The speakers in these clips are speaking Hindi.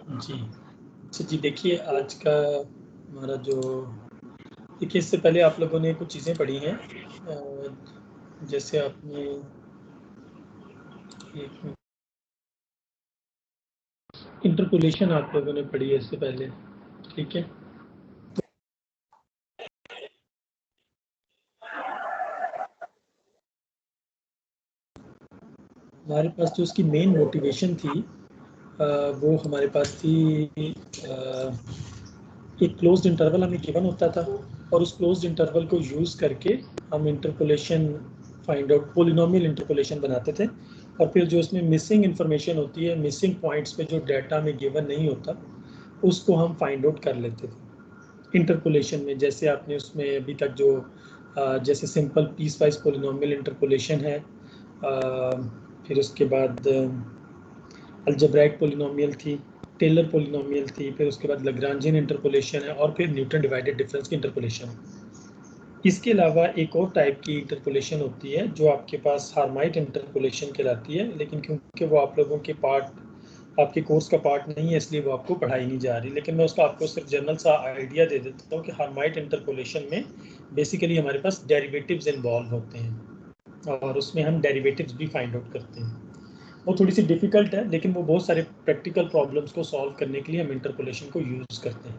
जी अच्छा जी, देखिए आज का हमारा जो, देखिए इससे पहले आप लोगों ने कुछ चीज़ें पढ़ी हैं, जैसे आपने इंटरपोलेशन आप लोगों ने पढ़ी है इससे पहले, ठीक है। हमारे पास जो उसकी मेन मोटिवेशन थी वो हमारे पास थी, एक क्लोज्ड इंटरवल हमें गिवन होता था और उस क्लोज्ड इंटरवल को यूज़ करके हम interpolation find out, polynomial interpolation बनाते थे। और फिर जो उसमें मिसिंग इंफॉर्मेशन होती है, मिसिंग पॉइंट्स पे जो डाटा में गिवन नहीं होता, उसको हम फाइंड आउट कर लेते थे इंटरपोलेशन में। जैसे आपने उसमें अभी तक जो जैसे simple piecewise polynomial interpolation है, फिर उसके बाद अलजेब्राइक पोलिनोमियल थी, टेलर पोलिनोमियल थी, फिर उसके बाद लैग्रांजियन इंटरपोलेशन है, और फिर न्यूटन डिवाइडेड डिफरेंस की इंटरपोलेशन है। इसके अलावा एक और टाइप की इंटरपोलेशन होती है जो आपके पास हार्माइट इंटरपोलेशन कहलाती है, लेकिन क्योंकि वो आप लोगों के आपके कोर्स का पार्ट नहीं है, इसलिए वो आपको पढ़ाई नहीं जा रही। लेकिन मैं उसका आपको सिर्फ जनरल सा आइडिया दे देता हूँ कि हार्माइट इंटरपोलेशन में बेसिकली हमारे पास डेरिवेटिव्स इन्वॉल्व होते हैं और उसमें हम डेरिवेटिव्स भी फाइंड आउट करते हैं। वो थोड़ी सी डिफिकल्ट है, लेकिन वो बहुत सारे प्रैक्टिकल प्रॉब्लम्स को सॉल्व करने के लिए हम इंटरपोलेशन को यूज़ करते हैं।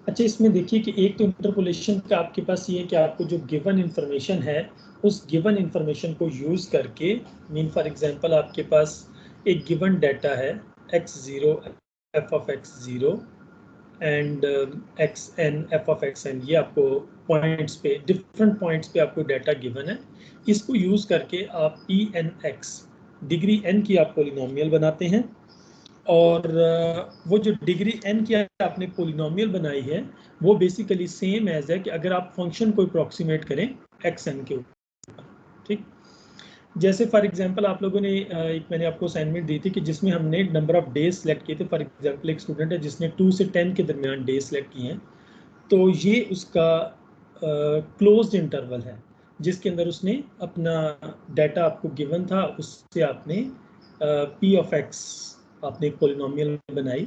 अच्छा, इसमें देखिए कि एक तो इंटरपोलेशन का आपके पास ये है कि आपको जो गिवन इंफॉर्मेशन है, उस गिवन इंफॉर्मेशन को यूज़ करके, मीन फॉर एग्जांपल आपके पास एक गिवन डाटा है x0 f(x0) and xn f(xn), ये आपको पॉइंट्स पे, डिफरेंट पॉइंट्स पे आपको डाटा गिवन है। इसको यूज़ करके आप Pnx, डिग्री n की आप पोलिनोमियल बनाते हैं, और वो जो डिग्री n की आपने पोलिनोमियल बनाई है वो बेसिकली सेम एज है कि अगर आप फंक्शन को अप्रॉक्सीमेट करें xn के ऊपर, ठीक। जैसे फॉर एग्जांपल आप लोगों ने एक मैंने आपको असाइनमेंट दी थी कि जिसमें हमने नंबर ऑफ डेज सेलेक्ट किए थे। फॉर एग्जांपल एक स्टूडेंट है जिसने 2 से 10 के दरमियान डेज सेलेक्ट किए हैं, तो ये उसका क्लोज्ड इंटरवल है जिसके अंदर उसने अपना डाटा आपको गिवन था, उससे आपने p(x) आपने एक पोलिनोमियल बनाई,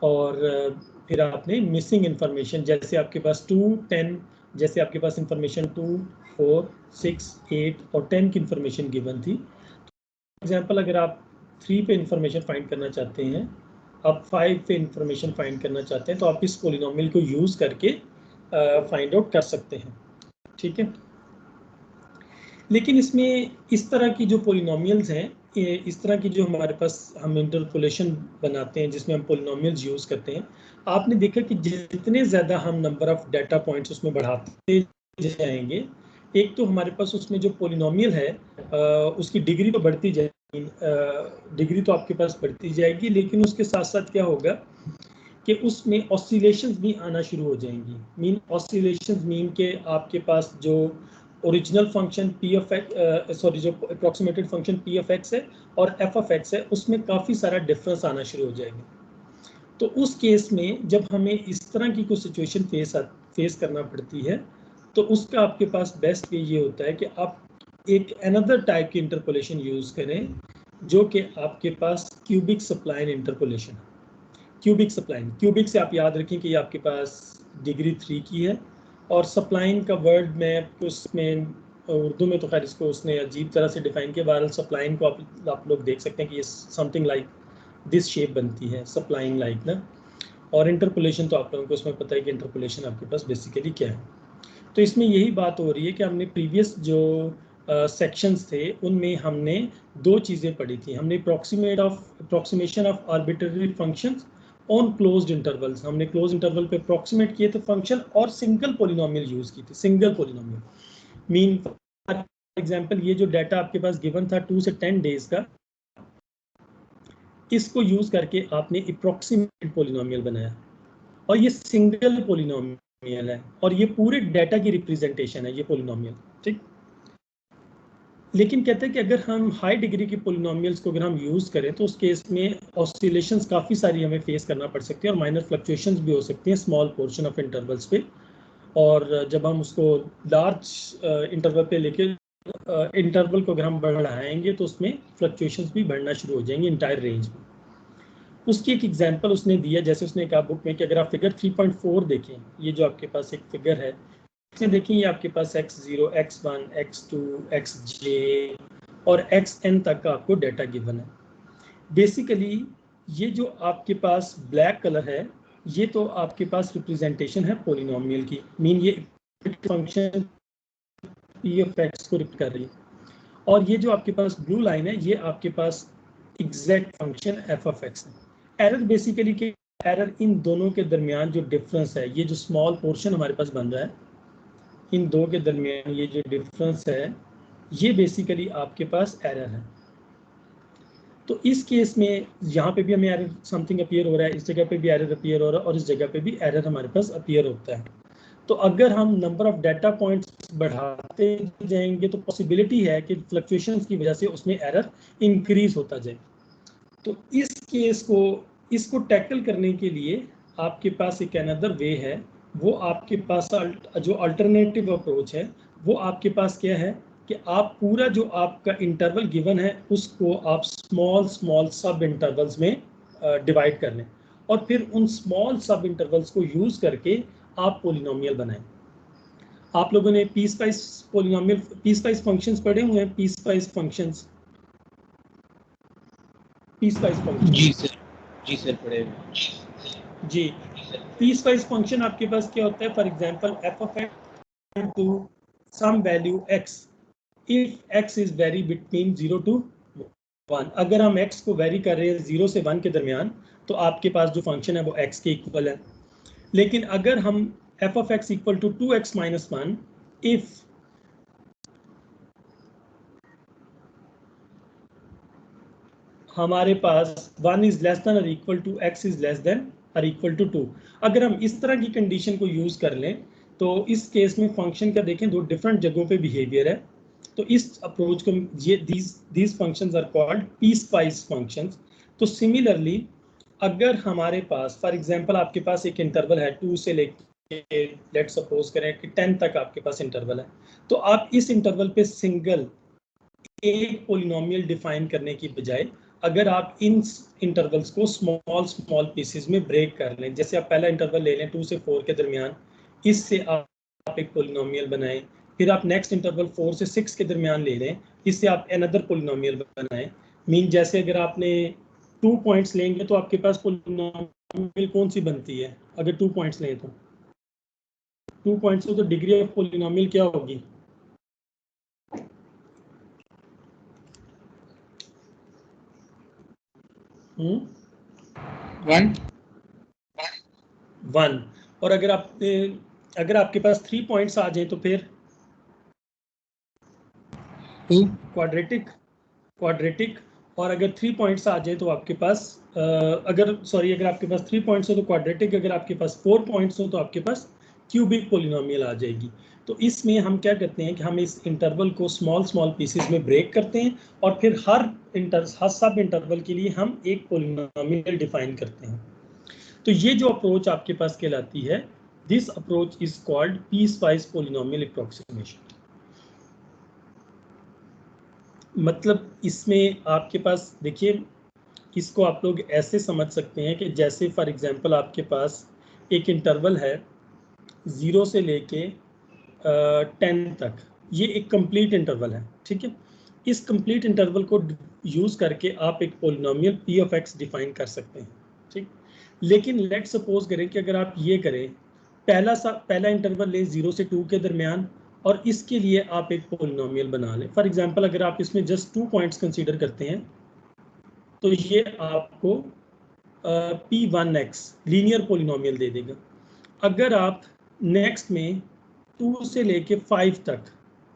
और फिर आपने मिसिंग इंफॉर्मेशन, जैसे आपके पास 2, 10, जैसे आपके पास इंफॉर्मेशन 2, 4, 6, 8 और 10 की इंफॉर्मेशन गिवन थी। एग्जांपल अगर आप 3 पे इंफॉर्मेशन फाइंड करना चाहते हैं, आप 5 पे इंफॉर्मेशन फाइंड करना चाहते हैं, तो आप इस पोलिनोमियल को यूज़ करके फाइंड आउट कर सकते हैं, ठीक है। लेकिन इसमें इस तरह की जो पोलिनोमियल्स हैं, इस तरह की जो हमारे पास हम इंटरपोलेशन बनाते हैं जिसमें हम पोलिनोमियल्स यूज़ करते हैं, आपने देखा कि जितने ज़्यादा हम नंबर ऑफ डाटा पॉइंट्स उसमें बढ़ाते जाएंगे, एक तो हमारे पास उसमें जो पोलिनोमियल है उसकी डिग्री तो बढ़ती जाएगी, डिग्री तो आपके पास बढ़ती जाएगी, लेकिन उसके साथ साथ क्या होगा कि उसमें ऑसिलेशंस भी आना शुरू हो जाएंगी। मीन ऑसिलेशंस मीन के आपके पास जो ओरिजिनल फंक्शन जो अप्रॉक्सीमेटेड फंक्शन p(x) है और f(x) है, उसमें काफ़ी सारा डिफरेंस आना शुरू हो जाएगा। तो उस केस में जब हमें इस तरह की कोई सिचुएशन फेस करना पड़ती है, तो उसका आपके पास बेस्ट वे ये होता है कि आप एक अनदर टाइप की इंटरपोलेशन यूज़ करें, जो कि आपके पास cubic spline interpolation. Cubic spline, cubic से आप याद रखें कि ये आपके पास डिग्री 3 की है, और सप्लाइन का वर्ड में उसमें उर्दू में तो खैर इसको उसने अजीब तरह से डिफाइन किया। बहरहाल सप्लाइन को आप लोग देख सकते हैं कि ये समथिंग लाइक दिस शेप बनती है, सप्लाइन लाइक ना। और इंटरपोलेशन तो आप लोगों को उसमें पता है कि इंटरपोलेशन आपके पास बेसिकली क्या है। तो इसमें यही बात हो रही है कि हमने प्रीवियस जो सेक्शंस थे उनमें हमने दो चीज़ें पढ़ी थी। हमने approximation of arbitrary functions on closed intervals, हमने क्लोज इंटरवल पे अप्रॉक्सीमेट किए थे फंक्शन, और सिंगल पोलिनोमियल यूज़ की थी। Single polynomial mean for example ये जो डाटा आपके पास गिवन था 2 से 10 डेज का, इसको यूज़ करके आपने अप्रॉक्सीमेट पोलिनोमियल बनाया, और ये सिंगल पोलिनोमियल है और ये पूरे डाटा की रिप्रेजेंटेशन है ये पोलिनोमियल, ठीक। लेकिन कहते हैं कि अगर हम हाई डिग्री की पोलिनोमियल्स को अगर हम यूज़ करें तो उस केस में ऑसिलेशंस काफ़ी सारी हमें फेस करना पड़ सकती है और माइनर फ्लक्चुएशंस भी हो सकती हैं स्मॉल पोर्शन ऑफ इंटरवल्स पे। और जब हम उसको लार्ज इंटरवल पे लेके इंटरवल को अगर हम बढ़ाएंगे तो उसमें फ्लक्चुएशंस भी बढ़ना शुरू हो जाएंगे इंटायर रेंज में। उसकी एक एग्जांपल उसने दिया, जैसे उसने कहा बुक में कि अगर आप फिगर 3.4 देखें, ये जो आपके पास एक फिगर है, इसमें देखें ये आपके पास x0, x1, x2, xj और xn तक का आपको डाटा गिवन है। बेसिकली ये जो आपके पास ब्लैक कलर है, ये तो आपके पास रिप्रेजेंटेशन है पॉलिनोमियल की, मीन ये फंक्शन p ऑफ x को रिप्रेजेंट कर रही है, और ये जो आपके पास ब्लू लाइन है ये आपके पास exact function f of x है। एरर बेसिकली के एरर इन दोनों के दरमियान जो डिफरेंस है, ये जो स्मॉल पोर्शन हमारे पास बन रहा है, इन दो के दरमियान ये जो डिफरेंस है, ये बेसिकली आपके पास एरर है। तो इस केस में यहाँ पे भी हमें एरर समथिंग अपीयर हो रहा है, इस जगह पे भी एरर अपीयर हो रहा है, और इस जगह पे भी एरर हमारे पास अपीयर होता है। तो अगर हम नंबर ऑफ डाटा पॉइंट्स बढ़ाते जाएंगे तो पॉसिबिलिटी है कि फ्लक्चुएशंस की वजह से उसमें एरर इंक्रीज होता जाए। तो इस केस को इसको टैकल करने के लिए आपके पास एक अनदर वे है, वो आपके पास जो अल्टरनेटिव अप्रोच है वो आपके पास क्या है कि आप पूरा जो आपका इंटरवल गिवन है उसको आप स्मॉल स्मॉल सब इंटरवल्स में डिवाइड कर लें, और फिर उन स्मॉल सब इंटरवल्स को यूज करके आप पोलिनोमियल बनाएं। आप लोगों ने पीसवाइज पोलिनोमियल पीसवाइज फंक्शंस पढ़े हुए हैं? Piecewise functions, piecewise function. जी सर पढ़े हुए जी। पीसवाइज फंक्शन आपके पास क्या होता है? For example f of x to some value x if x is very between 0 to 1। अगर हम x को वेरी कर रहे हैं 0 से 1 के दरमियान, तो आपके पास जो फंक्शन है वो x के इक्वल है। लेकिन अगर हम f of x equal to 2x minus 1 if हमारे पास 1 इज लेस देन और equal to x is less than और इक्वल टू 2, अगर हम इस तरह की कंडीशन को यूज कर लें तो इस केस में फंक्शन का देखें दो डिफरेंट जगहों पे बिहेवियर है। तो इस अप्रोच को ये these functions are called piecewise functions. तो सिमिलरली अगर हमारे पास फॉर एग्जांपल आपके पास एक इंटरवल है 2 से लेके लेट सपोज करें कि 10 तक आपके पास इंटरवल है, तो आप इस इंटरवल पे सिंगल एक पोलिनोमियल डिफाइन करने की बजाय अगर आप इन इंटरवल्स को स्मॉल स्मॉल पीसेस में ब्रेक कर लें, जैसे आप पहला इंटरवल ले लें 2 से 4 के दरमियान, इससे आप एक पोलिनोमियल बनाएं, फिर आप नेक्स्ट इंटरवल 4 से 6 के दरमियान ले लें, इससे आप अनदर पोलिनोमियल बनाएं। मीन जैसे अगर आपने 2 पॉइंट्स लेंगे तो आपके पास पोलिनोमियल कौन सी बनती है? अगर 2 पॉइंट्स लें तो 2 पॉइंट्स तो डिग्री ऑफ पोलिनोमियल क्या होगी? वन। और अगर आपके पास 3 पॉइंट्स आ जाए तो फिर 2 क्वाड्रेटिक। और अगर 3 पॉइंट्स आ जाए तो आपके पास अगर आपके पास 3 पॉइंट्स हो तो क्वाड्रेटिक, अगर आपके पास 4 पॉइंट्स हो तो आपके पास क्यूबिक पोलिनोमियल आ जाएगी। तो इसमें हम क्या करते हैं कि हम इस इंटरवल को स्मॉल स्मॉल पीसेस में ब्रेक करते हैं और फिर हर सब इंटरवल के लिए हम एक पोलिनोमियल डिफाइन करते हैं। तो ये जो अप्रोच आपके पास कहलाती है, this approach is called piecewise polynomial approximation. मतलब इसमें आपके पास देखिए, इसको आप लोग ऐसे समझ सकते हैं कि जैसे फॉर एग्जांपल आपके पास एक इंटरवल है 0 से लेके 10 तक, ये एक कंप्लीट इंटरवल है, ठीक है। इस कंप्लीट इंटरवल को यूज करके आप एक polynomial p of x define कर सकते हैं, ठीक। लेकिन लेट सपोज करें कि अगर आप ये करें, पहला इंटरवल लें 0 से 2 के दरमियान और इसके लिए आप एक पोलिनोमियल बना लें। फॉर एग्जांपल अगर आप इसमें जस्ट 2 पॉइंट्स कंसीडर करते हैं तो ये आपको p1x लीनियर पोलिनोमियल दे देगा। अगर आप नेक्स्ट में 2 से लेके 5 तक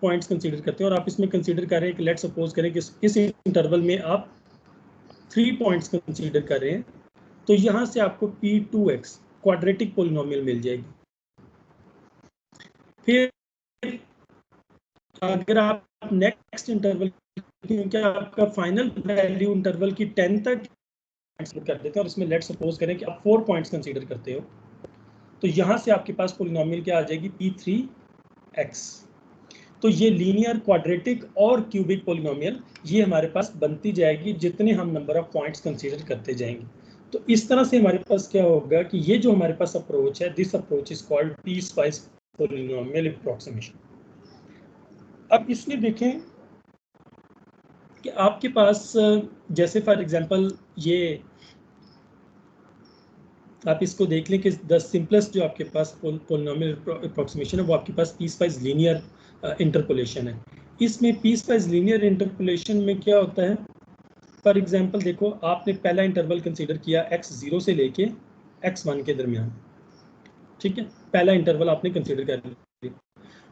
पॉइंट्स कंसीडर करते हैं और आप इसमें कंसीडर कर रहे हैं कि लेट सपोज करें कि इस इंटरवल में आप 3 पॉइंट्स कंसीडर कर रहे हैं, तो यहाँ से आपको p2x क्वाड्रेटिक पोलिनोमियल मिल जाएगी। फिर अगर आप नेक्स्ट इंटरवल, क्योंकि आपका फाइनल वैल्यू इंटरवल की 10 तक कर देते हैं और इसमें लेट सपोज करें कि आप 4 पॉइंट्स कंसीडर करते हो, तो यहाँ से आपके पास पोलिनोमियल क्या आ जाएगी? p3x। तो ये लीनियर, क्वाड्रेटिक और क्यूबिक पोलिनोमियल ये हमारे पास बनती जाएगी जितने हम नंबर ऑफ पॉइंट्स कंसीडर करते जाएंगे। तो इस तरह से हमारे पास क्या होगा कि ये जो हमारे पास अप्रोच है, this approach is called piecewise polynomial approximation. अब इसमें देखें कि आपके पास जैसे फॉर एग्जांपल ये आप इसको देख लें कि द सिंपलेस्ट जो आपके पास पॉलिनोमियल अप्रोक्सीमेशन है वो आपके पास पीस वाइज लीनियर इंटरपोलेशन है। इसमें पीस वाइज लीनियर इंटरपोलेशन में क्या होता है, फॉर एग्जांपल देखो आपने पहला इंटरवल कंसीडर किया x0 से लेके x1 के दरमियान, ठीक है, पहला इंटरवल आपने कंसीडर कर लिया।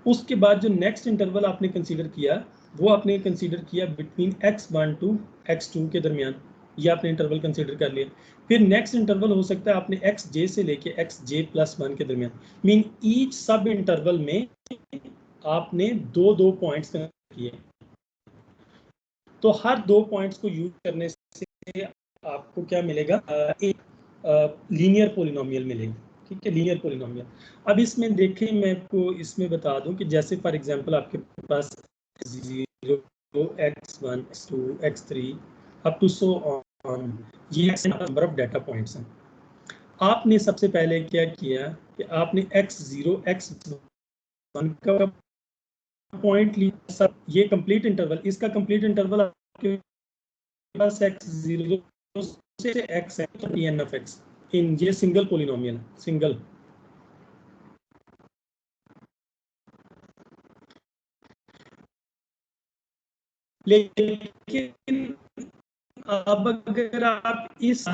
उसके बाद जो नेक्स्ट इंटरवल आपने कंसीडर किया वो आपने कंसीडर किया बिटवीन x1 टू x2 के दरमियान, ये आपने इंटरवल कंसीडर कर लिया। फिर नेक्स्ट इंटरवल हो सकता है आपने xj से लेके xj+1 के दरमियान, मीन ईच सब इंटरवल में आपने दो पॉइंट्स किए। तो हर 2 पॉइंट्स को यूज करने से आपको क्या मिलेगा, एक लीनियर पॉलिनोमियल मिलेगी, ठीक है, लीनियर पॉलिनोमियल। अब इसमें देखें, मैं आपको इसमें बता दूं कि जैसे फॉर एग्जांपल आपके पास 0 x1 x2 x3 up to so on, ये नंबर ऑफ डाटा पॉइंट्स हैं। आपने सबसे पहले क्या किया कि आपने x0 x1 का पॉइंट लिया, सब ये कंप्लीट इंटरवल, इसका कंप्लीट इंटरवल आपके पास x0 से x है, Pn of x इन ये सिंगल पॉलिनोमियल, सिंगल। लेकिन अब अगर आप इस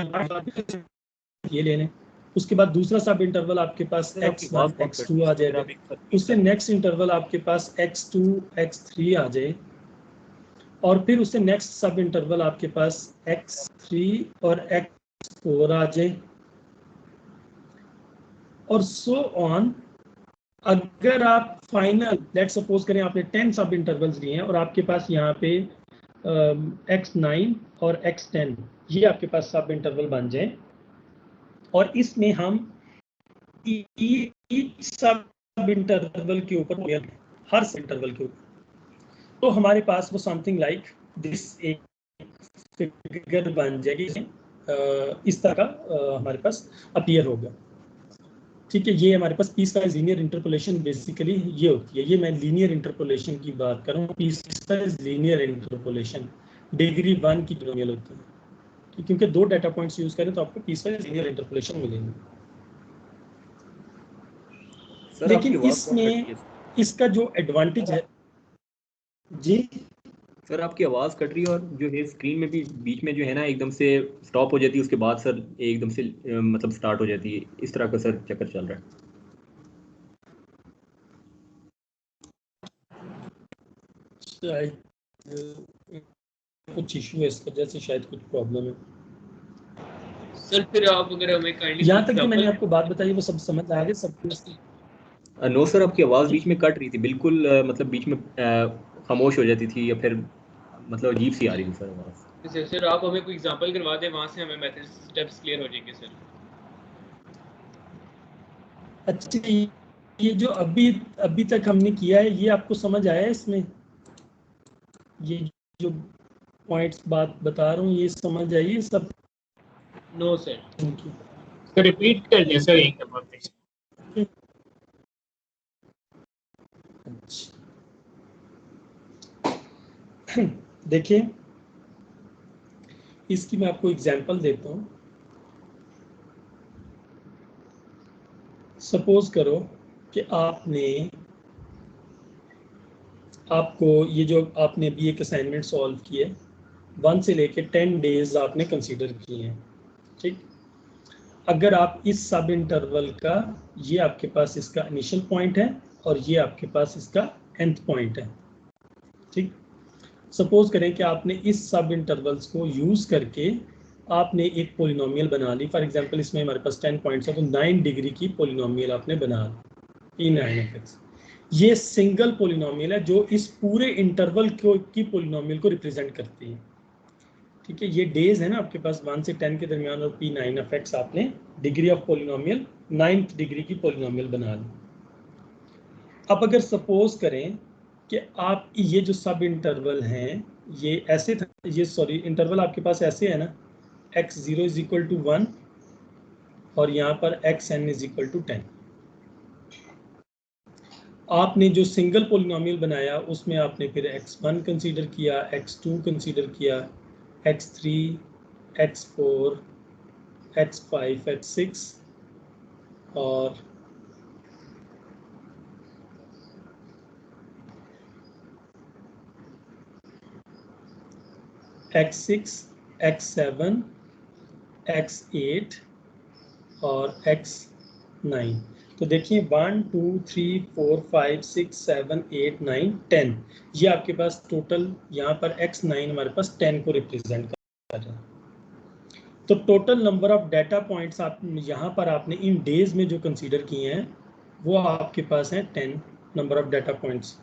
ये ले लें, उसके बाद दूसरा सब इंटरवल आपके पास x1 x2 आ जाएगा, उससे नेक्स्ट इंटरवल आपके पास x2 x3 आ जाए, और फिर उससे नेक्स्ट सब इंटरवल आपके पास x3 और x4 आ जाए, और सो ऑन। अगर आप फाइनल लेट्स सपोज करें आपने 10 सब इंटरवल्स लिए हैं और आपके पास यहाँ पे x9 और x10 ये आपके पास सब इंटरवल बन जाए, और इसमें हम सब इंटरवल के ऊपर हर इंटरवल के ऊपर, तो हमारे पास वो समथिंग लाइक दिस एक फिगर बन जाएगी, इस तरह का हमारे पास अपीयर होगा, ठीक है। ये हमारे पास piecewise linear interpolation basically ये होती है, ये मैं लीनियर इंटरपोलेशन की बात कर रहा हूँ। Piecewise linear interpolation degree 1 की पॉलिनोमियल होती है, क्योंकि 2 डाटा पॉइंट्स यूज करें तो आपको पीस वाइज लीनियर इंटरपोलेशन मिलेंगे। लेकिन इसमें इसका जो एडवांटेज है, जी सर आपकी आवाज़ कट रही है, और जो है स्क्रीन में भी बीच में जो है ना एकदम से स्टॉप हो जाती है, उसके बाद सर एकदम से मतलब स्टार्ट हो जाती है, इस तरह का सर चक्कर चल रहा है। कुछ इशू है इस वजह से, शायद कुछ प्रॉब्लम है सर। फिर आप अगर हमें काइंडली यहाँ तक जो मैंने आपको बात बताई वो सब समझ आ गए सब? नो सर, आपकी आवाज़ बीच में कट रही थी बिल्कुल, मतलब बीच में खामोश हो जाती थी, या फिर मतलब अजीब सी आ रही थी सर आवाज़। सर आप हमें कोई एग्जांपल करवा दें, वहाँ से हमें मेथड स्टेप्स क्लियर हो जाएंगे सर। अच्छा, ये जो अभी तक हमने किया है ये आपको समझ आया है? इसमें ये जो पॉइंट्स बात बता रहा हूँ ये समझ आई सब? No sir. सर रिपीट कर दिया सर एक बार प्लीज। देखिए इसकी मैं आपको एग्जांपल देता हूँ। सपोज करो कि आपको ये जो आपने भी एक असाइनमेंट सॉल्व किए 1 से लेके 10 डेज आपने कंसीडर किए हैं, ठीक। अगर आप इस सब इंटरवल का, ये आपके पास इसका इनिशियल पॉइंट है और ये आपके पास इसका एंड पॉइंट है, ठीक। सपोज करें कि आपने इस सब इंटरवल्स को यूज करके आपने एक पॉलिनोमियल बना ली। फॉर एग्जांपल इसमें हमारे पास 10 पॉइंट्स है, तो 9 डिग्री की पॉलिनोमियल आपने बना ली, P9 ये सिंगल पॉलिनोमियल है जो इस पूरे इंटरवल की पॉलिनोमियल को रिप्रेजेंट करती है, ठीक है। ये डेज है ना आपके पास 1 से 10 के दरमियान, और P9 आपने degree of polynomial 9th degree की पॉलिनोमियल बना ली। अब अगर सपोज करें कि आप ये जो सब इंटरवल हैं ये ऐसे था, ये सॉरी इंटरवल आपके पास ऐसे है ना, x0 इज इक्वल टू 1 और यहाँ पर xn इज इक्वल टू 10। आपने जो सिंगल पोलिनोमियल बनाया उसमें आपने फिर x1 कंसीडर किया, x2 कंसीडर किया, x3, x4, x5, x6 और x6, x7, x8 और x9। तो देखिए 1 2 3 4 5 6 7 8 9 10, ये आपके पास टोटल यहाँ पर x9 हमारे पास 10 को रिप्रेजेंट कर रहा है। तो total number of data points आप यहाँ पर आपने इन डेज में जो कंसीडर किए हैं वो आपके पास हैं 10 नंबर ऑफ डाटा पॉइंट्स।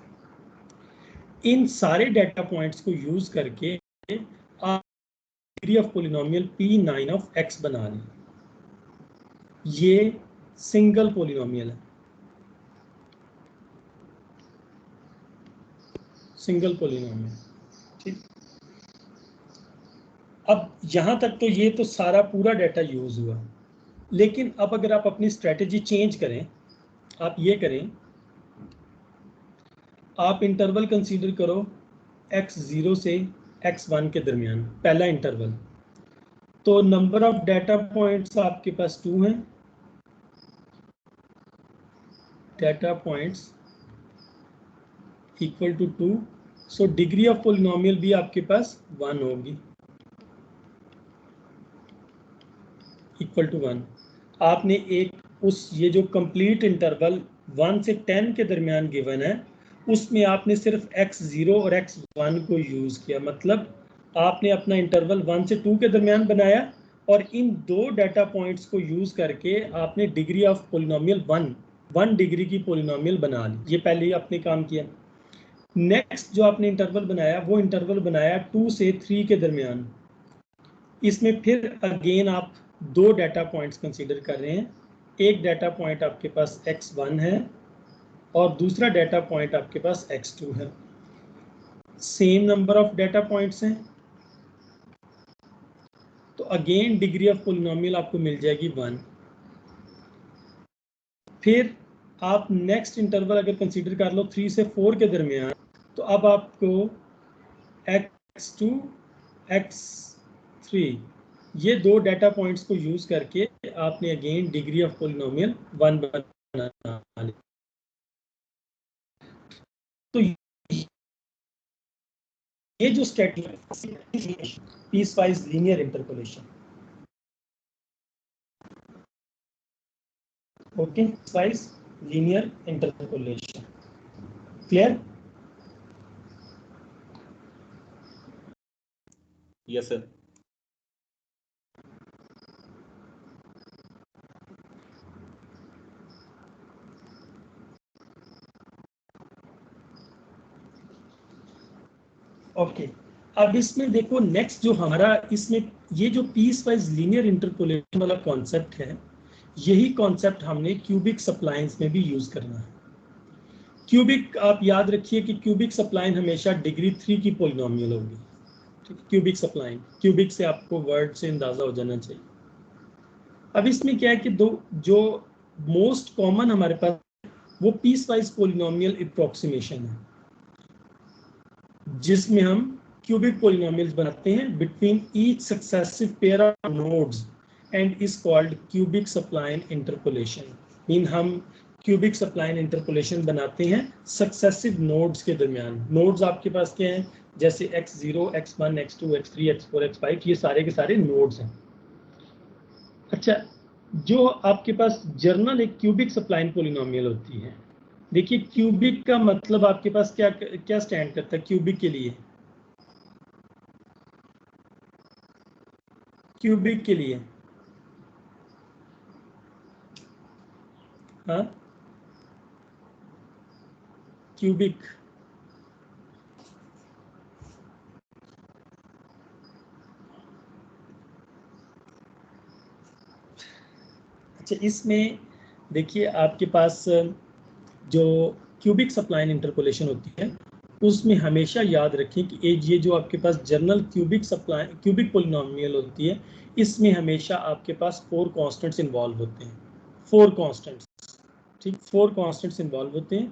इन सारे डाटा पॉइंट्स को यूज करके आप degree of polynomial P9 of x बना लें। ये सिंगल पोलिनोमियल है, सिंगल पोलिनोमियल, ठीक। अब यहां तक तो ये तो सारा पूरा डाटा यूज हुआ, लेकिन अब अगर आप अपनी स्ट्रेटेजी चेंज करें, आप ये करें, आप इंटरवल कंसीडर करो x0 से x1 के दरमियान, पहला इंटरवल। तो नंबर ऑफ डाटा पॉइंट्स आपके पास 2 हैं, data points equal to 2, so degree of polynomial भी आपके पास 1 होगी, इक्वल टू 1। आपने एक उस ये जो कंप्लीट इंटरवल 1 से 10 के दरमियान गिवन है उसमें आपने सिर्फ x0 और x1 को यूज किया, मतलब आपने अपना इंटरवल 1 से 2 के दरमियान बनाया और इन दो डाटा पॉइंट्स को यूज करके आपने डिग्री ऑफ पोलिनोमियल 1 डिग्री की पोलिनोमियल बना ली। ये पहले ही आपने काम किया। नेक्स्ट जो आपने इंटरवल बनाया वो इंटरवल बनाया 2 से 3 के दरमियान। इसमें फिर अगेन आप दो डाटा पॉइंट्स कंसीडर कर रहे हैं, एक डाटा पॉइंट आपके पास x1 है और दूसरा डाटा पॉइंट आपके पास x2 है। Same number of data points हैं, तो अगेन डिग्री ऑफ पोलिनोमियल आपको मिल जाएगी 1। फिर आप नेक्स्ट इंटरवल अगर कंसीडर कर लो 3 से 4 के दरमियान, तो अब आपको x2, x3 ये दो डाटा पॉइंट्स को यूज करके आपने अगेन डिग्री ऑफ पोलिनोमियल 1 बनाना। तो ये जो strategy piecewise linear interpolation, okay, piecewise linear interpolation, clear? Yes sir. Okay, अब इसमें देखो नेक्स्ट जो हमारा इसमें ये जो पीस वाइज लीनियर इंटरपोलेशन वाला कॉन्सेप्ट है, यही कॉन्सेप्ट हमने क्यूबिक सप्लाइंस में भी यूज करना है। क्यूबिक आप याद रखिए कि क्यूबिक सप्लाइन हमेशा डिग्री 3 की पोलिनोमियल होगी, ठीक। क्यूबिक सप्लाइन, क्यूबिक से आपको वर्ड से अंदाजा हो जाना चाहिए। अब इसमें क्या है कि दो जो मोस्ट कॉमन हमारे पास वो पीस वाइज पोलिनोमियल अप्रोक्सीमेशन है, जिसमें हम क्यूबिक पोलिनोमियल्स बनाते हैं between each successive pair of nodes and is called cubic spline interpolation. Mean हम क्यूबिक सप्लाइन इंटरपोलेशन बनाते हैं सक्सेसिव नोड्स के दरमियान। नोड्स आपके पास क्या हैं, जैसे x0, x1, x2, x3, x4, x5, ये सारे के सारे नोड्स हैं। अच्छा, जो आपके पास जर्नल एक क्यूबिक सप्लाइन पोलिनोमियल होती है, देखिए क्यूबिक का मतलब आपके पास क्या क्या स्टैंड करता है क्यूबिक के लिए? क्यूबिक के लिए हाँ, क्यूबिक अच्छा, इसमें देखिए आपके पास जो क्यूबिक सप्लाइन इंटरपोलेशन होती है उसमें हमेशा याद रखें कि ये जो आपके पास जनरल क्यूबिक पोलिनोमियल होती है, इसमें हमेशा आपके पास 4 कांस्टेंट्स इन्वॉल्व होते हैं, 4 कांस्टेंट्स, ठीक, 4 कांस्टेंट्स इन्वॉल्व होते हैं।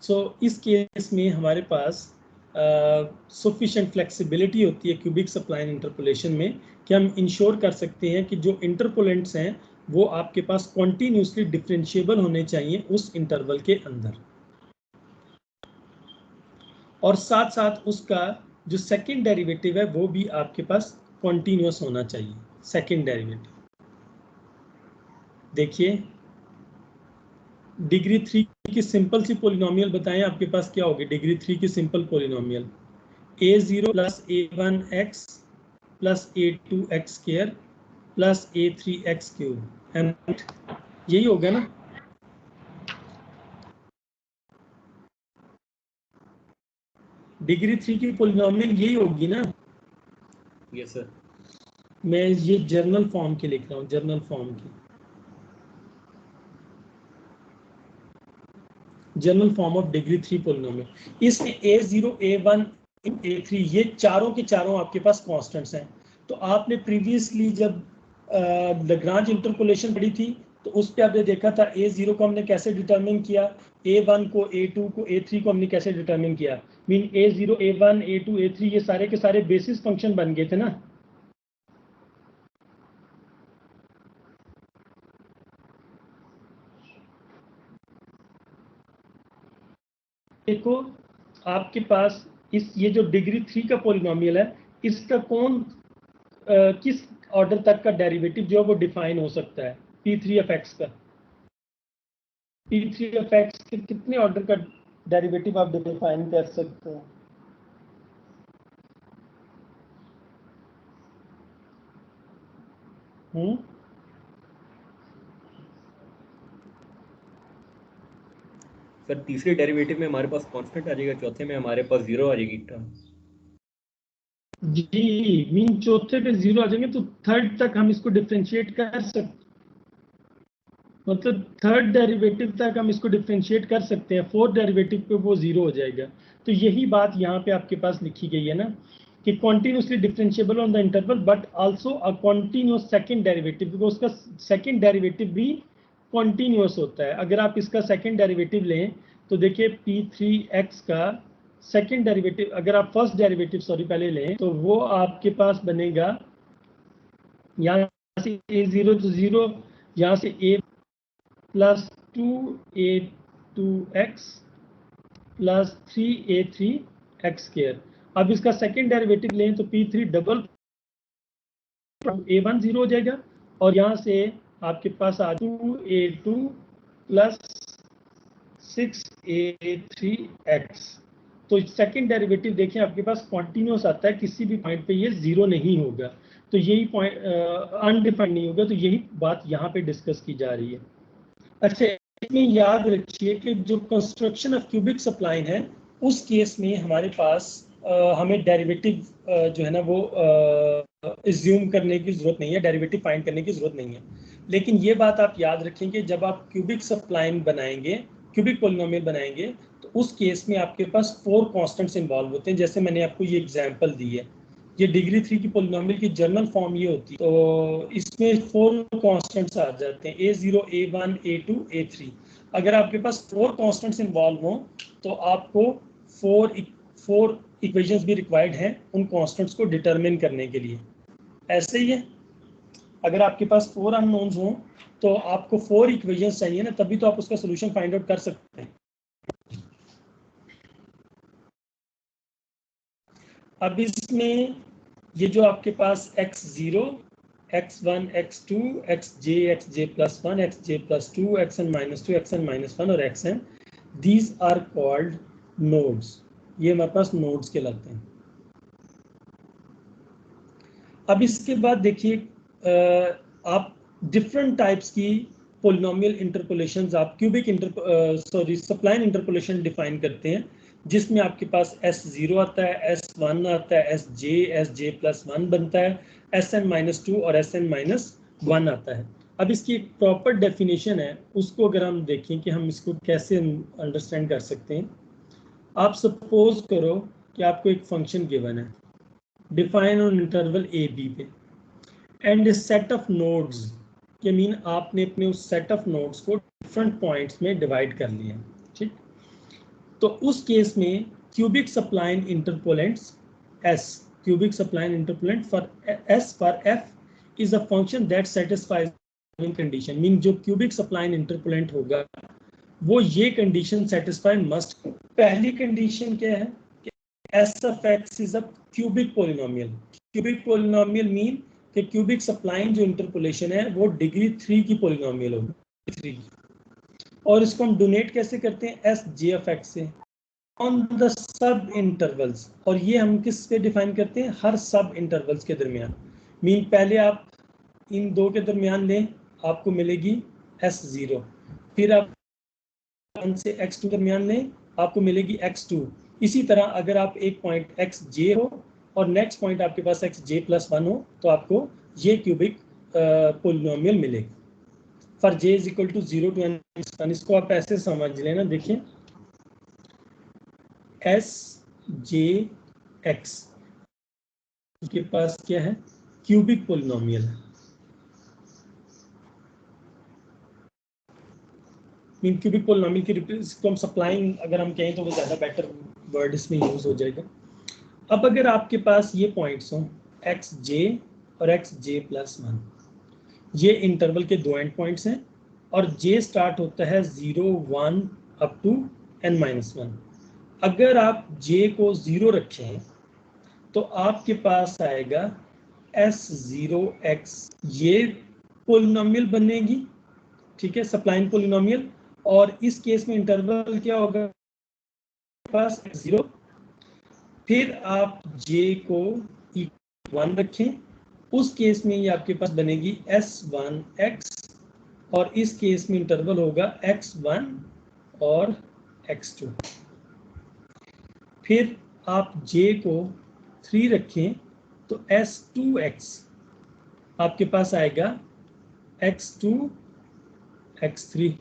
सो इस केस में हमारे पास सफिशिएंट फ्लेक्सिबिलिटी होती है क्यूबिक स्प्लाइन इंटरपोलेशन में कि हम इंश्योर कर सकते हैं कि जो इंटरपोलेंट्स हैं वो आपके पास कॉन्टिन्यूसली डिफरेंशिएबल होने चाहिए उस इंटरवल के अंदर, और साथ साथ उसका जो सेकंड डेरिवेटिव है वो भी आपके पास कॉन्टिन्यूस होना चाहिए, सेकंड डेरिवेटिव। देखिए डिग्री 3 की सिंपल सी पोलिनोमियल बताएं आपके पास क्या होगी। डिग्री 3 की simple polynomial a0 plus a1x plus a2x square plus a3x cube, यही होगा ना। डिग्री 3 की पोलिनोमियल यही होगी ना। Yes sir. मैं ये जर्नल फॉर्म के लिख रहा हूँ, जर्नल फॉर्म की, general form of degree 3 polynomial. इसमें a0 a1 a3 ये चारों के चारों आपके पास कांस्टेंट्स हैं। तो आपने प्रीवियसली जब लैग्रांज इंटरपोलेशन पढ़ी थी तो उस पे आपने देखा था a0 को हमने कैसे डिटरमिन किया, a1 को, a2 को, a3 को हमने कैसे डिटरमिन किया। Mean a0 a1 a2 a3 ये सारे के सारे बेसिस फंक्शन बन गए थे ना। देखो आपके पास ये जो डिग्री 3 का पॉलिनोमियल है, इसका किस ऑर्डर तक का डेरिवेटिव जो है वो डिफाइन हो सकता है, P3 ऑफ x का। P3 ऑफ x के कितने ऑर्डर का डेरिवेटिव आप डिफाइन कर सकते हैं? सर तीसरे डेरिवेटिव में हमारे पास कांस्टेंट आ जाएगा, चौथे में हमारे पास 0 आ जाएगी टर्म। जी, मीन चौथे पे 0 आ जाएंगे तो थर्ड तक हम इसको डिफरेंशिएट कर सकते, मतलब थर्ड डेरिवेटिव तक हम इसको डिफरेंशिएट कर सकते हैं, फोर्थ डेरिवेटिव पे वो 0 हो जाएगा। तो यही बात यहाँ पे आपके पास लिखी गई है ना कि continuously differentiable on the interval but also a continuous second derivative, because उसका सेकंड डेरिवेटिव भी कॉन्टिन्यूस होता है। अगर आप इसका सेकंड डेरिवेटिव लें तो देखिए P3x का सेकंड डेरिवेटिव, अगर आप फर्स्ट डेरिवेटिव पहले लें तो वो आपके पास बनेगा, यहाँ से a0 तो 0, यहाँ से a plus 2a2x plus 3a3x square. अब इसका सेकंड डेरिवेटिव लें तो P3 डबल a1 0 हो जाएगा, और यहाँ से आपके पास आ 2a2 प्लस 6a3x। तो सेकंड डेरिवेटिव देखें आपके पास कॉन्टिन्यूस आता है, किसी भी पॉइंट पे ये 0 नहीं होगा, तो यही पॉइंट अनडिफाइंड नहीं होगा। तो यही बात यहाँ पे डिस्कस की जा रही है। अच्छा, इसमें याद रखिए कि जो कंस्ट्रक्शन ऑफ क्यूबिक स्प्लाइन है उस केस में हमारे पास हमें डेरिवेटिव जो है ना वो एज्यूम करने की जरूरत नहीं है, डेरिवेटिव फाइंड करने की जरूरत नहीं है। लेकिन ये बात आप याद रखेंगे जब आप क्यूबिक स्प्लाइन बनाएंगे, क्यूबिक पोलिनोमियल बनाएंगे, तो उस केस में आपके पास 4 कांस्टेंट्स इन्वॉल्व होते हैं। जैसे मैंने आपको ये एग्जांपल दी है, ये डिग्री 3 की पोलिनोमियल की जनरल फॉर्म ये होती है, तो इसमें 4 कांस्टेंट्स आ जाते हैं, a0 a1 a2 a3। अगर आपके पास 4 कांस्टेंट्स इन्वॉल्व हों तो आपको 4 इक्वेशंस भी रिक्वायर्ड हैं उन कांस्टेंट्स को डिटरमिन करने के लिए। ऐसे ही है, अगर आपके पास 4 अननोन्स हों तो आपको 4 इक्वेशंस चाहिए ना, तभी तो आप उसका सोल्यूशन फाइंड आउट कर सकते हैं। अब इसमें ये जो आपके पास x0 x1 x2 xj xj plus 1 xj plus 2 xn minus 2 xn minus 1 और xn, these are called nodes। ये हमारे पास nodes कहलाते हैं। अब इसके बाद देखिए आप डिफरेंट टाइप्स की पोलिनोमियल इंटरपोलेशंस आप क्यूबिक स्प्लाइन इंटरपोलेशन डिफाइन करते हैं, जिसमें आपके पास S0 आता है, S1 आता है, SJ plus 1 बनता है, Sn-2 और Sn-1 आता है। अब इसकी एक प्रॉपर डेफिनेशन है, उसको अगर हम देखें कि हम इसको कैसे अंडरस्टैंड कर सकते हैं, आप सपोज करो कि आपको एक फंक्शन गिवन है, define on interval A B पे, एंड सेट ऑफ नोड्स के मीन आपने अपने उस सेट ऑफ नोड्स को डिफरेंट पॉइंट्स में डिवाइड कर लिया, ठीक। तो उस केस में cubic spline interpolants S, cubic spline interpolant for S for F is a function that satisfies condition, mean जो क्यूबिक सप्लाइन इंटरपोलेंट होगा वो ये कंडीशन सेटिस्फाई मस्ट। पहली कंडीशन क्या है कि S of x is a cubic polynomial. Cubic polynomial mean कि क्यूबिक सप्लाइन जो इंटरपोलेशन है वो डिग्री 3 की पोलिनोमियल होगी, 3 की। और इसको हम डोनेट कैसे करते हैं, एस जे ऑफ एक्स से ऑन द सब इंटरवल्स, और ये हम किस पे डिफाइन करते हैं, हर सब इंटरवल्स के दरमियान। मीन पहले आप इन दो के दरमियान लें, आपको मिलेगी S0, फिर आप 1 से x2 दरमियान लें, आपको मिलेगी x2। इसी तरह अगर आप एक पॉइंट xj हो और नेक्स्ट पॉइंट आपके पास xj+1 हो तो आपको ये क्यूबिक पोलिनोमियल मिलेगा for j is equal to 0 to n। इसको आप ऐसे समझ लेना, देखिए sjx के पास क्या है, क्यूबिक पोलिनोमियल है। मीन क्यूबिक पोलिनोमियल की इसको हम सप्लाइंग अगर हम कहें तो वो ज़्यादा बेटर वर्ड इसमें यूज हो जाएगा। अब अगर आपके पास ये पॉइंट्स हों xj और xj+1, ये इंटरवल के दो एंड पॉइंट्स हैं और j स्टार्ट होता है 0 1 अप टू n-1। अगर आप j को 0 रखें तो आपके पास आएगा S0x, ये पोलिनोमियल बनेगी, ठीक है, सप्लाइन पोलिनोमियल। और इस केस में इंटरवल क्या होगा, पास 0, फिर आप j को 1 रखें, उस केस में ये आपके पास बनेगी S1x, और इस केस में इंटरवल होगा x1 और x2। फिर आप j को 3 रखें तो S2x आपके पास आएगा x2 x3।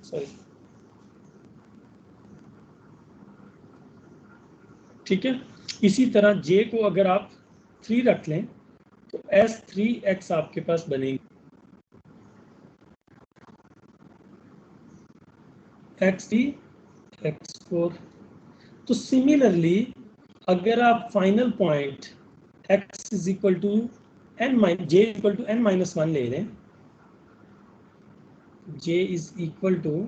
सॉरी, ठीक है। इसी तरह j को अगर आप 3 रख लें तो S3x आपके पास बनेगी x3 x4। तो सिमिलरली अगर आप final point x is equal to j equal to n-1 ले लें, j is equal to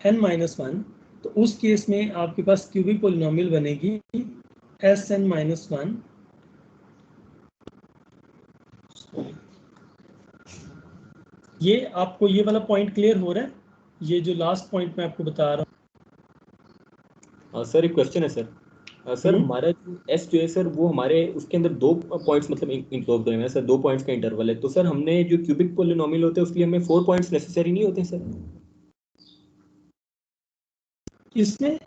n-1, तो उस केस में आपके पास क्यूबिक पोलिनोमियल बनेगी Sn-1। ये आपको ये वाला पॉइंट क्लियर हो रहा है, ये जो लास्ट पॉइंट मैं आपको बता रहा हूँ। सर एक क्वेश्चन है सर। सर हमारा एस जो है सर वो हमारे उसके अंदर 2 पॉइंट्स मतलब इंक्लोज हुए हैं सर, 2 पॉइंट्स का इंटरवल है, तो सर हमने जो क्यूबिक पोलिनोमियल होते हैं उसके लिए हमें 4 पॉइंट्स नेसेसरी नहीं होते सर? इसमें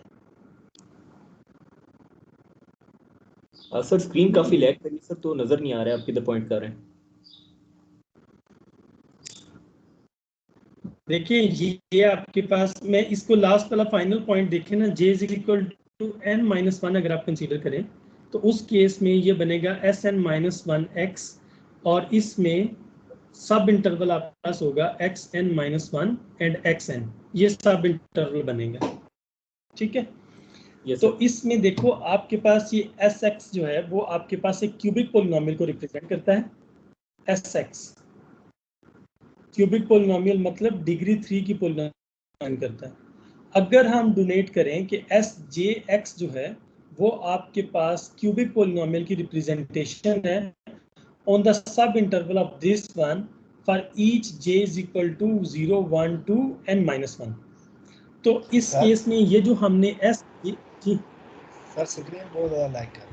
सर स्क्रीन काफी लैग कर रही है सर, तो नजर नहीं आ रहा है आप किधर पॉइंट कर रहे हैं। देखिए ये आपके पास, मैं इसको लास्ट वाला फाइनल पॉइंट देखें ना, j is equal to n-1 अगर आप कंसीडर करें तो उस केस में ये बनेगा Sn-1x, और इसमें सब इंटरवल आपके पास होगा xn-1 एंड xn, ये सब इंटरवल बनेगा, ठीक है। तो इसमें देखो आपके पास ये sx जो है वो आपके पास एक क्यूबिक पोलिनोमियल को रिप्रेजेंट करता है। sx क्यूबिक पोलिनोमियल मतलब डिग्री 3 की पोलिनोमियल करता है। अगर हम डोनेट करें कि sjx जो है वो आपके पास क्यूबिक पोलिनोमियल की रिप्रेजेंटेशन है on the subinterval of this one for each j is equal to 0 1 to n-1। तो इस केस में ये जो हमने s जी सर स्क्रीन बहुत ज़्यादा लैग कर रही है।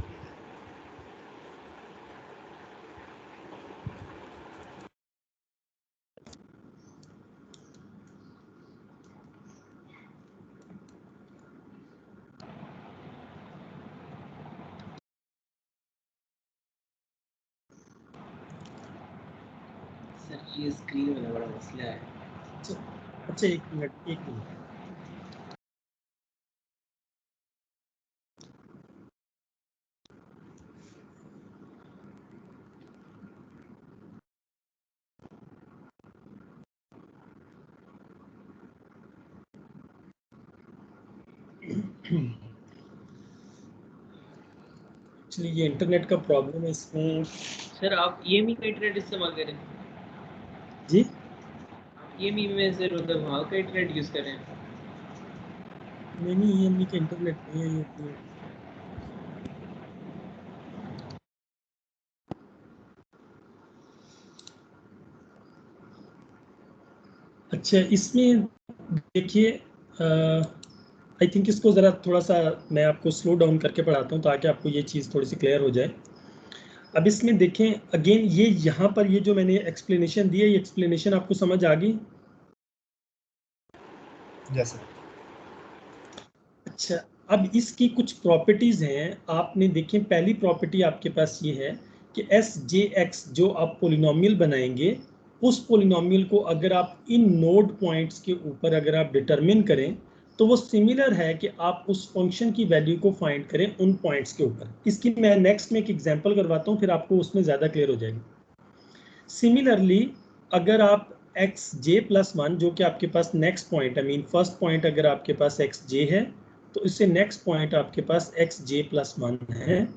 सर ये स्क्रीन वाला बड़ा मसला है। अच्छा एक मिनट एक्चुअली ये इंटरनेट का प्रॉब्लम है इसमें। सर आप EMI का ट्रेड इस्तेमाल करें, जी EMI में से मतलब वहाँ का ट्रेड यूज़ करें। नहीं EMI का इंटरनेट नहीं है ये। अच्छा इसमें देखिए आई थिंक इसको ज़रा थोड़ा सा मैं आपको स्लो डाउन करके पढ़ाता हूँ ताकि आपको ये चीज़ थोड़ी सी क्लियर हो जाए। अब इसमें देखें अगेन ये यहाँ पर ये जो मैंने एक्सप्लेनेशन दी है, ये एक्सप्लेनेशन आपको समझ आ गई? Yes sir. अच्छा अब इसकी कुछ प्रॉपर्टीज़ हैं, आपने देखें पहली प्रॉपर्टी आपके पास ये है कि SJX जो आप पोलिनोमियल बनाएंगे, उस पोलिनोमियल को अगर आप इन नोड पॉइंट्स के ऊपर अगर आप डिटरमिन करें तो वो सिमिलर है कि आप उस फंक्शन की वैल्यू को फाइंड करें उन पॉइंट्स के ऊपर। इसकी मैं नेक्स्ट में एक एग्जांपल करवाता हूँ, फिर आपको उसमें ज़्यादा क्लियर हो जाएगी। सिमिलरली अगर आप xj+1 जो कि आपके पास नेक्स्ट पॉइंट है, मीन फर्स्ट पॉइंट अगर आपके पास xj है तो इससे नेक्स्ट पॉइंट आपके पास xj+1 है।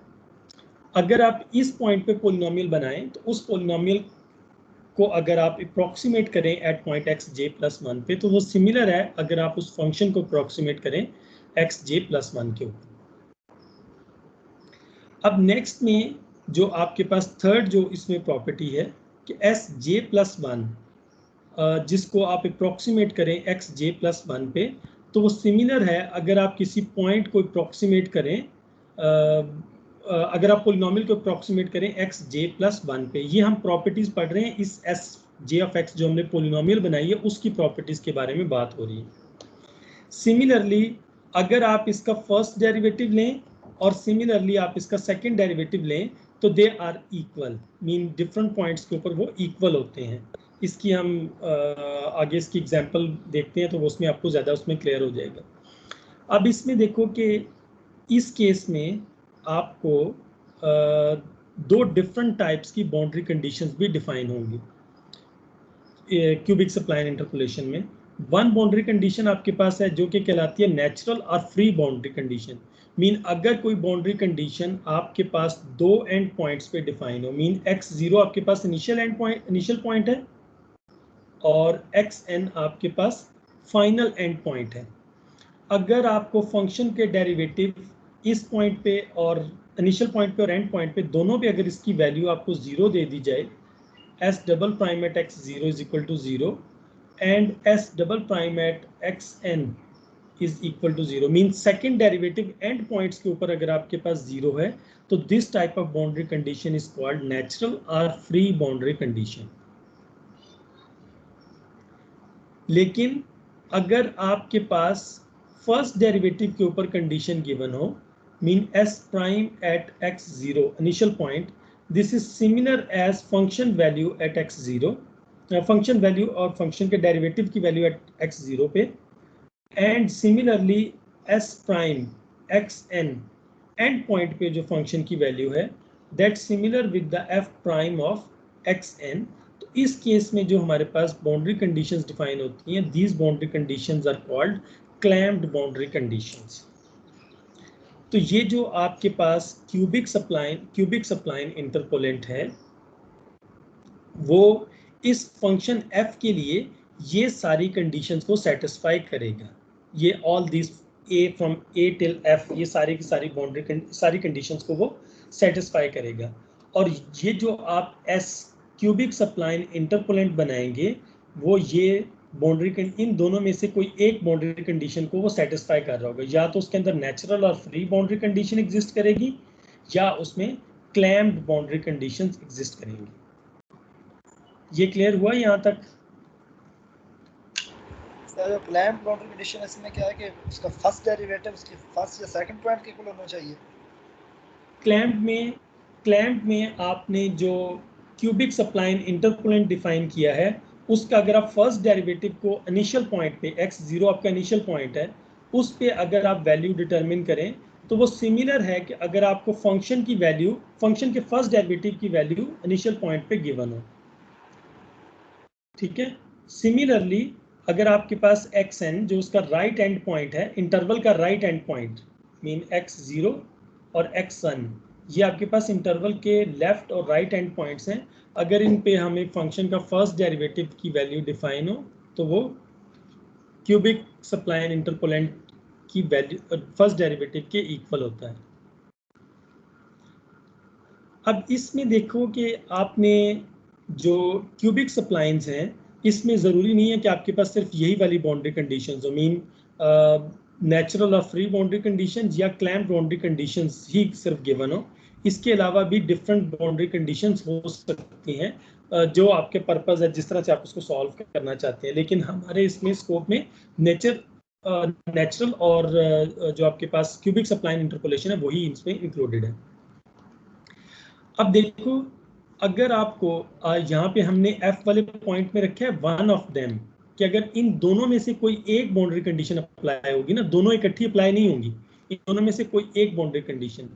अगर आप इस पॉइंट पे पोलिनोमियल बनाएं तो उस पोलिनोमियल को अगर आप अप्रॉक्सीमेट करें एट पॉइंट xj+1 पे तो वो सिमिलर है अगर आप उस फंक्शन को अप्रॉक्सीमेट करें xj+1 के ऊपर। अब नेक्स्ट में जो आपके पास थर्ड जो इसमें प्रॉपर्टी है कि SJ+1 जिसको आप अप्रॉक्सीमेट करें xj+1 पे तो वो सिमिलर है अगर आप किसी पॉइंट को अप्रॉक्सीमेट करें अगर आप पोलिनोमियल को अप्रॉक्सीमेट करें xj+1 पे। ये हम प्रॉपर्टीज पढ़ रहे हैं, इस Sj(x) जो हमने पोलिनोमियल बनाई है उसकी प्रॉपर्टीज के बारे में बात हो रही है। सिमिलरली अगर आप इसका फर्स्ट डेरिवेटिव लें और सिमिलरली आप इसका सेकंड डेरिवेटिव लें तो they are equal, mean different points के ऊपर वो इक्वल होते हैं। इसकी हम आगे इसकी एग्जांपल देखते हैं तो वो उसमें आपको ज़्यादा उसमें क्लियर हो जाएगा। अब इसमें देखो कि इस केस में आपको दो डिफरेंट टाइप्स की बाउंड्री कंडीशंस भी डिफाइन होंगी क्यूबिक सप्लाइन इंटरपोलेशन में। वन बाउंड्री कंडीशन आपके पास है जो कि कहलाती है नेचुरल और फ्री बाउंड्री कंडीशन। मीन अगर कोई बाउंड्री कंडीशन आपके पास दो एंड पॉइंट्स पे डिफाइन हो, मीन x0 आपके पास इनिशियल पॉइंट है और xn आपके पास फाइनल एंड पॉइंट है। अगर आपको फंक्शन के डेरिवेटिव इस पॉइंट पे और इनिशियल पॉइंट पे और एंड पॉइंट पे दोनों पे अगर इसकी वैल्यू आपको 0 दे दी जाए, S" at x0 is equal to 0 and S" at xn is equal to 0, mean second derivative end points के ऊपर अगर आपके पास 0 है तो this type of boundary condition is called natural और फ्री बाउंड्री कंडीशन। लेकिन अगर आपके पास फर्स्ट डेरिवेटिव के ऊपर कंडीशन गिवन हो, mean S' at x0 initial point, this is similar as function value at x0, function value और फंक्शन के डेरिवेटिव की वैल्यू एट x0 पे, and similarly S' xn and point पे जो फंक्शन की वैल्यू है that similar with the f' of xn। तो इस केस में जो हमारे पास बाउंड्री कंडीशंस डिफाइन होती हैं, these boundary conditions are called clamped boundary conditions. तो ये जो आपके पास क्यूबिक सप्लाइन इंटरपोलेंट है वो इस फंक्शन f के लिए ये सारी कंडीशंस को सेटिस्फाई करेगा। ये all this a from a till f, ये सारी की सारी बाउंड्री सारी कंडीशंस को वो सेटिस्फाई करेगा। और ये जो आप क्यूबिक सप्लाइन इंटरपोलेंट बनाएंगे वो ये बाउंड्री इन दोनों में से कोई एक बाउंड्री कंडीशन को वो सेटिस्फाई कर रहा होगा, या तो उसके अंदर नेचुरल और फ्री बाउंड्री कंडीशन एग्जिस्ट करेगी या उसमें क्लैम्प्ड बाउंड्री कंडीशंस एग्जिस्ट करेंगी। ये क्लियर हुआ यहाँ तक? सर क्लैम्प बाउंड्री कंडीशन इसमें क्या है कि उसका फर्स्ट डेरिवेटिव उसके फर्स्ट या सेकंड पॉइंट के इक्वल होना चाहिए। क्लैम्प में आपने जो क्यूबिक सप्लाइन इंटरपोलेंट डिफाइन किया है उसका अगर आप फर्स्ट डेरिवेटिव को इनिशियल पॉइंट पे x0 आपका इनिशियल पॉइंट है, उस पे अगर आप वैल्यू डिटरमिन करें तो वो सिमिलर है कि अगर आपको फंक्शन की वैल्यू, फंक्शन के फर्स्ट डेरिवेटिव की वैल्यू इनिशियल पॉइंट पे गिवन हो, ठीक है। सिमिलरली अगर आपके पास xn जो उसका राइट एंड पॉइंट है, इंटरवल का right and point mean x0 और xn, ये आपके पास इंटरवल के लेफ्ट और राइट एंड पॉइंट्स हैं, अगर इन पे हमें फंक्शन का फर्स्ट डेरिवेटिव की वैल्यू डिफाइन हो तो वो क्यूबिक सप्लाइन इंटरपोलेंट की वैल्यू फर्स्ट डेरिवेटिव के इक्वल होता है। अब इसमें देखो कि आपने जो क्यूबिक सप्लाइंस हैं, इसमें ज़रूरी नहीं है कि आपके पास सिर्फ यही वाली बाउंड्री कंडीशंस हो, मीन नेचुरल और फ्री बाउंड्री कंडीशंस या क्लैम्प बाउंड्री कंडीशंस ही सिर्फ गिवन हो। इसके अलावा भी डिफरेंट बाउंड्री कंडीशंस हो सकती हैं जो आपके पर्पस है, जिस तरह से आप उसको सॉल्व करना चाहते हैं। लेकिन हमारे इसमें स्कोप में नेचुरल और जो आपके पास क्यूबिक सप्लाइन इंटरपोलेशन है वही इसमें इंक्लूडेड है। अब देखो, अगर आपको यहाँ पे हमने एफ वाले पॉइंट में रखा है वन ऑफ देम, कि अगर इन दोनों में से कोई एक बाउंड्री कंडीशन अप्लाई होगी ना, दोनों इकट्ठी अप्लाई नहीं होंगी, इन दोनों में से कोई एक बाउंड्री कंडीशन,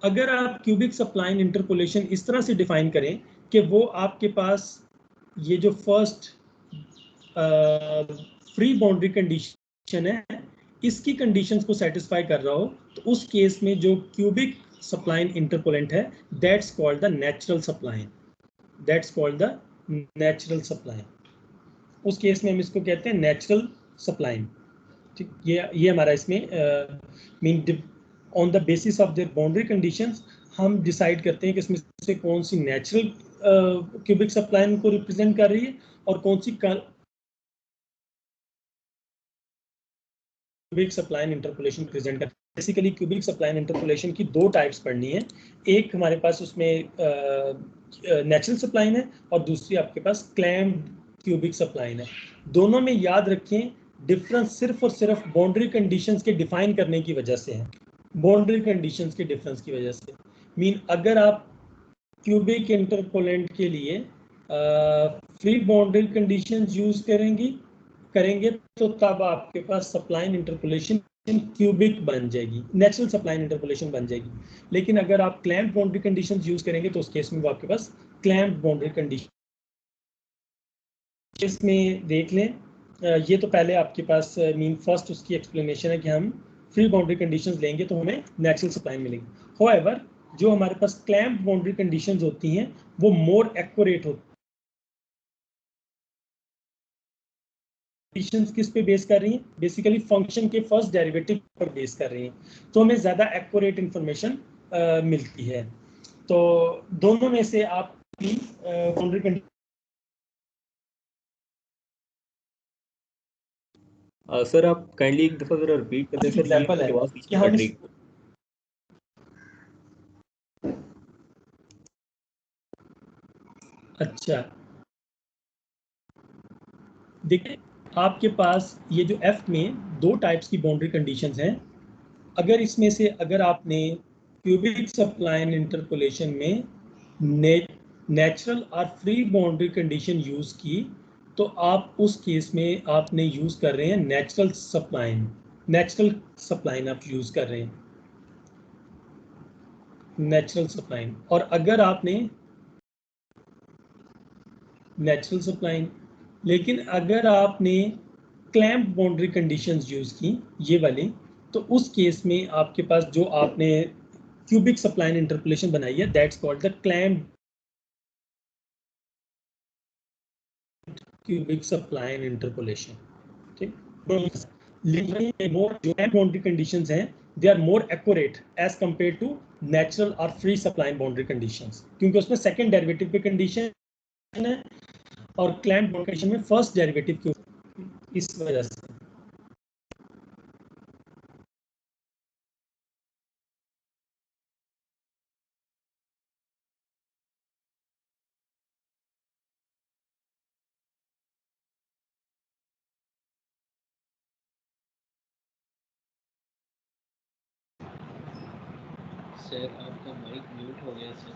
अगर आप क्यूबिक सप्लाइन इंटरपोलेशन इस तरह से डिफाइन करें कि वो आपके पास ये जो फर्स्ट फ्री बाउंड्री कंडीशन है इसकी कंडीशंस को सेटिस्फाई कर रहा हो, तो उस केस में जो क्यूबिक सप्लाइन इंटरपोलेंट है that's called the natural spline, that's called the natural spline. उस केस में हम इसको कहते हैं नेचुरल सप्लाइन, ठीक। ये हमारा इसमें mean on the basis of their boundary conditions हम डिसाइड करते हैं कि इसमें से कौन सी नेचुरल क्यूबिक सप्लाइन को रिप्रेजेंट कर रही है और कौन सी क्यूबिक सप्लाइन इंटरपोलेशन प्रेजेंट कर। बेसिकली क्यूबिक सप्लाइन इंटरपोलेशन की दो टाइप्स पढ़नी है, एक हमारे पास उसमें नेचुरल सप्लाइन है और दूसरी आपके पास क्लैम्प्ड क्यूबिक सप्लाइन है। दोनों में याद रखें डिफरेंस सिर्फ और सिर्फ बाउंड्री कंडीशंस के डिफाइन करने की वजह से है, बाउंड्री कंडीशंस के डिफरेंस की वजह से। मीन अगर आप क्यूबिक इंटरपोलेंट के लिए फ्री बाउंड्री कंडीशंस यूज करेंगे तो तब आपके पास सप्लाइन इंटरपोलेशन क्यूबिक बन जाएगी, नेचुरल सप्लाइन इंटरपोलेशन बन जाएगी। लेकिन अगर आप क्लैम्प बाउंड्री कंडीशंस यूज करेंगे तो उस केस में वो आपके पास क्लैम्प बाउंड्री कंडीशन। इसमें देख लें, ये तो पहले आपके पास मीन फर्स्ट उसकी एक्सप्लेनेशन है कि हम फ्री बाउंड्री कंडीशंस लेंगे तो हमें नेचुरल सप्लाइन मिलेगी। हाउएवर जो हमारे पास क्लैम्प बाउंड्री कंडीशंस होती हैं वो मोर एक्यूरेट होती हैं। कंडीशंस किस पे बेस कर रही हैं? बेसिकली फंक्शन के फर्स्ट डेरिवेटिव पर बेस कर रही हैं, तो हमें ज़्यादा एक्यूरेट इंफॉर्मेशन मिलती है। तो दोनों में से आपकी बाउंड्री कंडीशन सर आप काइंडली एक दफा जरा रिपीट कर दें सर, एग्जांपल है आवाज बीच कि में हम कट रही। अच्छा देखिए, आपके पास ये जो एफ में दो टाइप्स की बाउंड्री कंडीशंस हैं, अगर इसमें से अगर आपने क्यूबिक सप्लाइन इंटरपोलेशन में नेचुरल और फ्री बाउंड्री कंडीशन यूज की तो आप उस केस में आपने यूज कर रहे हैं नेचुरल सप्लाइन आप यूज कर रहे हैं, नेचुरल सप्लाइन। और अगर आपने नेचुरल सप्लाइन, लेकिन अगर आपने क्लैम्प बाउंड्री कंडीशंस यूज की ये वाली, तो उस केस में आपके पास जो आपने क्यूबिक सप्लाइन इंटरपोलेशन बनाई है that's called the clamp cubic spline interpolation, ठीक। मोर जो बाउंड्री कंडीशंस हैं they are more accurate as compared to natural और फ्री सप्लाइन बाउंड्री कंडीशंस, क्योंकि उसमें सेकंड डेरिवेटिव पे कंडीशन है और क्लैम्प बाउंड्री कंडीशन में फर्स्ट डेरिवेटिव की, इस वजह से। सर आपका माइक म्यूट हो गया सर।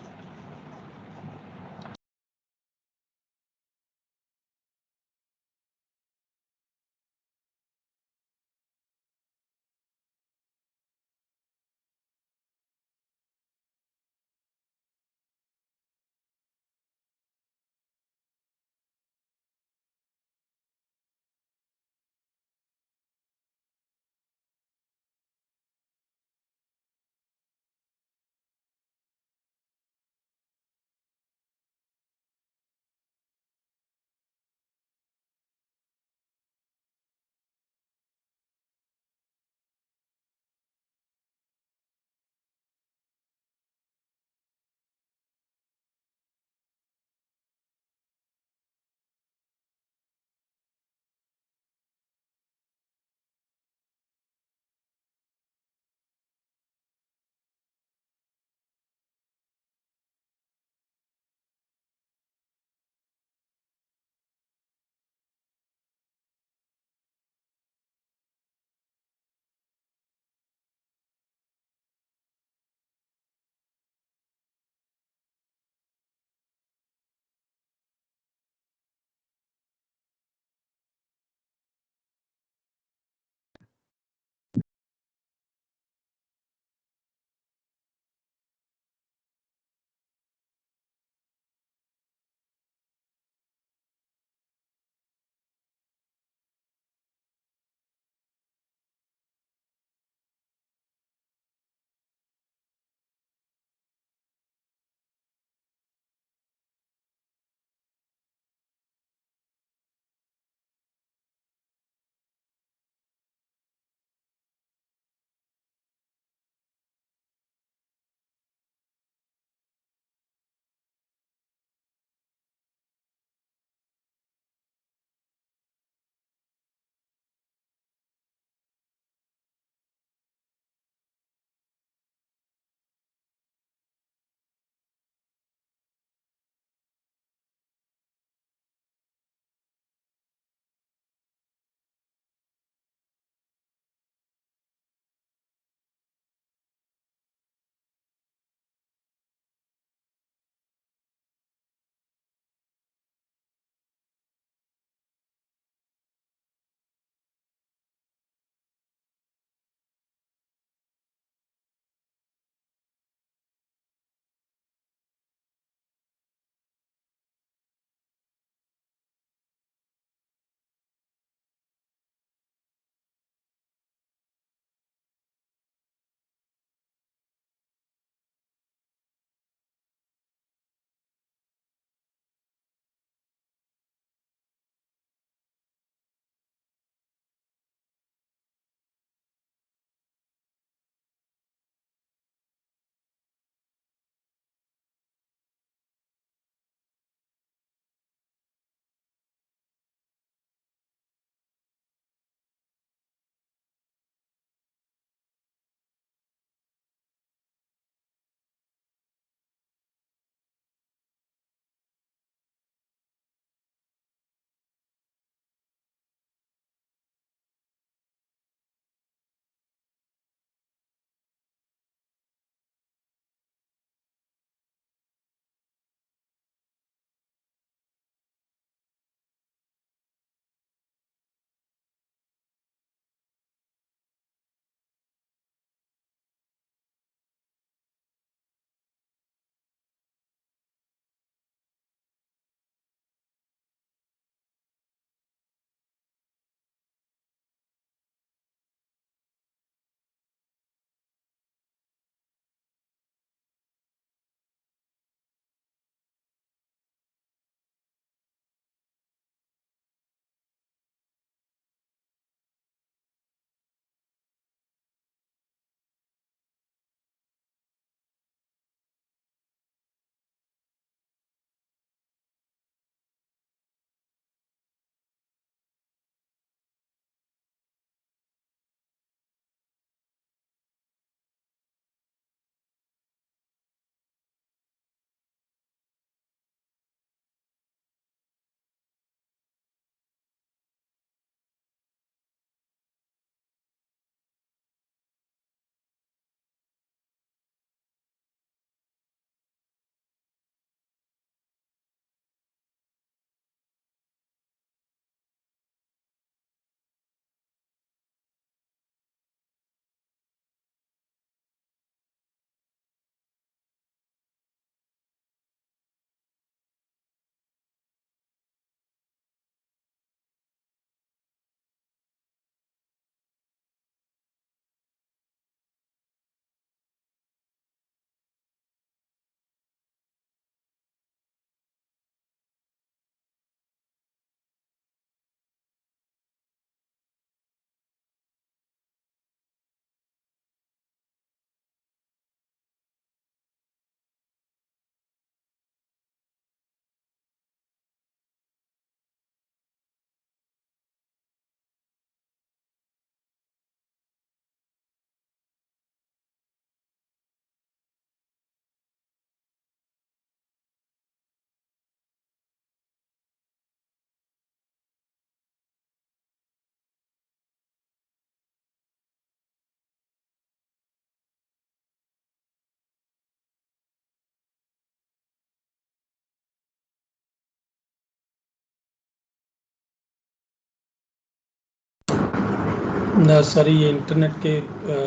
ना सॉरी, ये इंटरनेट के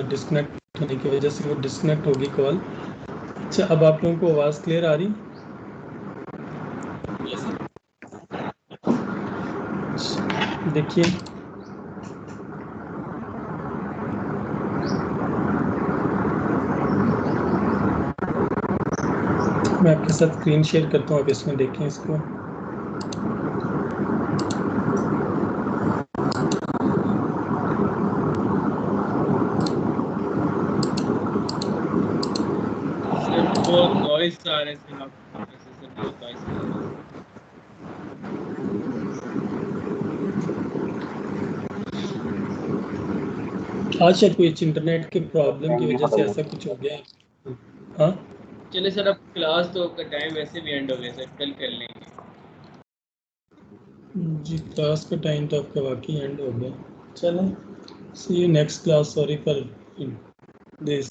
डिस्कनेक्ट होने की वजह से वो डिस्कनेक्ट होगी कॉल। अच्छा, अब आप लोगों को आवाज़ क्लियर आ रही? Yes sir. देखिए, मैं आपके साथ स्क्रीन शेयर करता हूँ, आप इसमें देखें इसको। सर बहुत नॉइस आ रहा है सर, आपके से सर बहुत नॉइस आ रहा है। आज शायद कोई इंटरनेट के प्रॉब्लम की वजह से ऐसा कुछ हो गया है। हाँ चलिए सर, अब क्लास तो का टाइम वैसे भी एंड हो गया सर, कल कर लेंगे। जी, क्लास का टाइम तो आपका वाकई एंड हो गया। चलो, see you next class. Sorry for this.